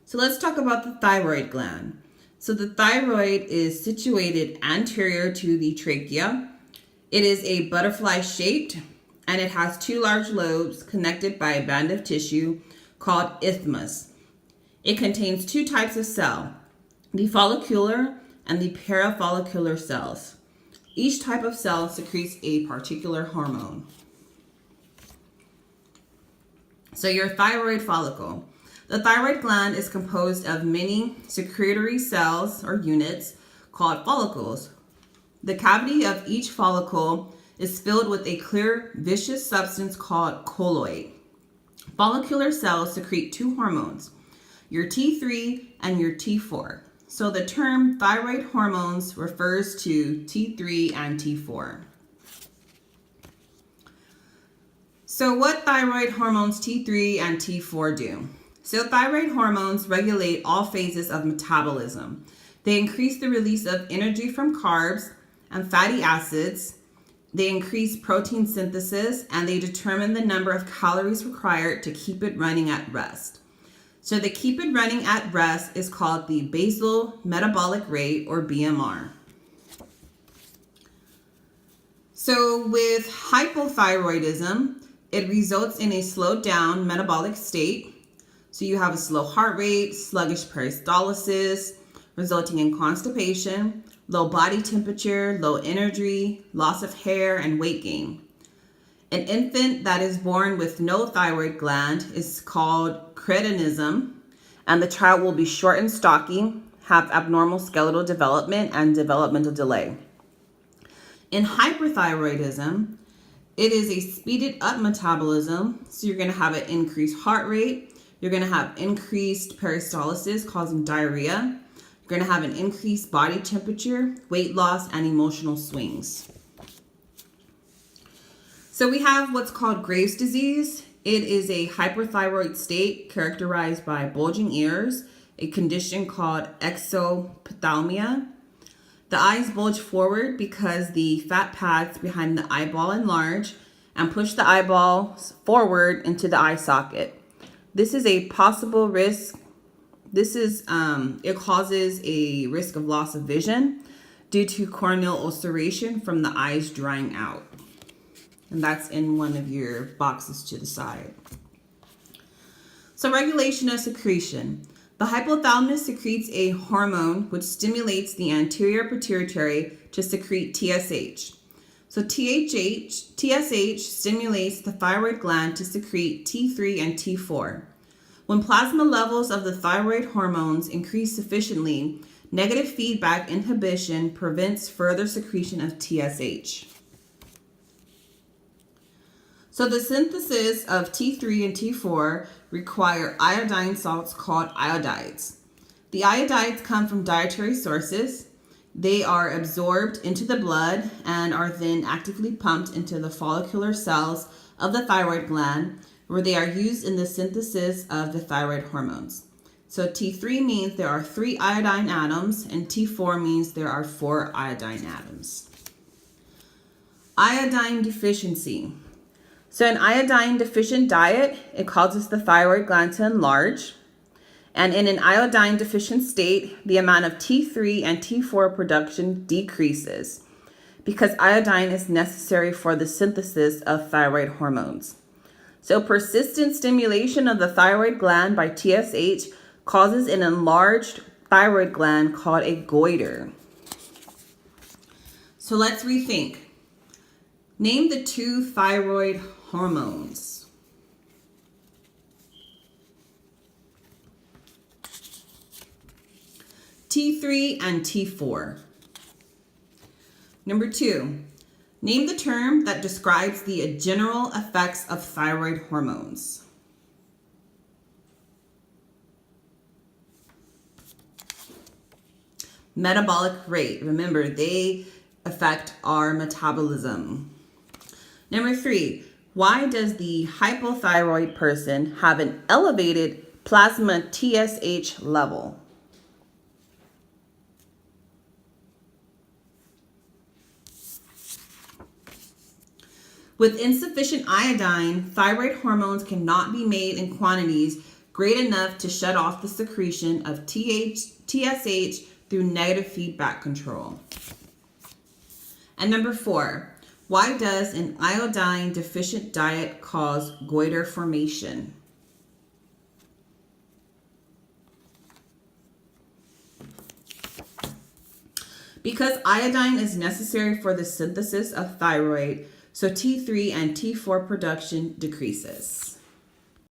So let's talk about the thyroid gland. So the thyroid is situated anterior to the trachea. It is a butterfly shaped and it has two large lobes connected by a band of tissue called isthmus. It contains two types of cell, the follicular and the parafollicular cells. Each type of cell secretes a particular hormone. So your thyroid follicle. The thyroid gland is composed of many secretory cells or units called follicles. The cavity of each follicle is filled with a clear, viscous substance called colloid. Follicular cells secrete two hormones, your T3 and your T4. So the term thyroid hormones refers to T3 and T4. So what thyroid hormones T3 and T4 do? So thyroid hormones regulate all phases of metabolism. They increase the release of energy from carbs and fatty acids. They increase protein synthesis, and they determine the number of calories required to keep it running at rest. So the keep it running at rest is called the basal metabolic rate, or BMR. So with hypothyroidism, it results in a slowed down metabolic state. So you have a slow heart rate, sluggish peristalsis, resulting in constipation, low body temperature, low energy, loss of hair, and weight gain. An infant that is born with no thyroid gland is called cretinism, and the child will be short and stocky, have abnormal skeletal development, and developmental delay. In hyperthyroidism, it is a speeded up metabolism, so you're going to have an increased heart rate, you're going to have increased peristalsis causing diarrhea, you're going to have an increased body temperature, weight loss, and emotional swings. So we have what's called Graves' disease. It is a hyperthyroid state characterized by bulging ears, a condition called exophthalmia. The eyes bulge forward because the fat pads behind the eyeball enlarge and push the eyeballs forward into the eye socket. This is a possible risk. It causes a risk of loss of vision due to corneal ulceration from the eyes drying out. And that's in one of your boxes to the side. So regulation of secretion. The hypothalamus secretes a hormone which stimulates the anterior pituitary to secrete TSH. So TSH stimulates the thyroid gland to secrete T3 and T4. When plasma levels of the thyroid hormones increase sufficiently, negative feedback inhibition prevents further secretion of TSH. So the synthesis of T3 and T4 require iodine salts called iodides. The iodides come from dietary sources. They are absorbed into the blood and are then actively pumped into the follicular cells of the thyroid gland, where they are used in the synthesis of the thyroid hormones. So T3 means there are 3 iodine atoms, and T4 means there are 4 iodine atoms. Iodine deficiency. So an iodine deficient diet, it causes the thyroid gland to enlarge. And in an iodine deficient state, the amount of T3 and T4 production decreases because iodine is necessary for the synthesis of thyroid hormones. So persistent stimulation of the thyroid gland by TSH causes an enlarged thyroid gland called a goiter. So let's rethink. Name the 2 thyroid hormones. T3 and T4. Number 2, name the term that describes the general effects of thyroid hormones. Metabolic rate. Remember, they affect our metabolism. Number 3, why does the hypothyroid person have an elevated plasma TSH level? With insufficient iodine, thyroid hormones cannot be made in quantities great enough to shut off the secretion of TSH through negative feedback control. And number 4, why does an iodine deficient diet cause goiter formation? Because iodine is necessary for the synthesis of thyroid, so T3 and T4 production decreases.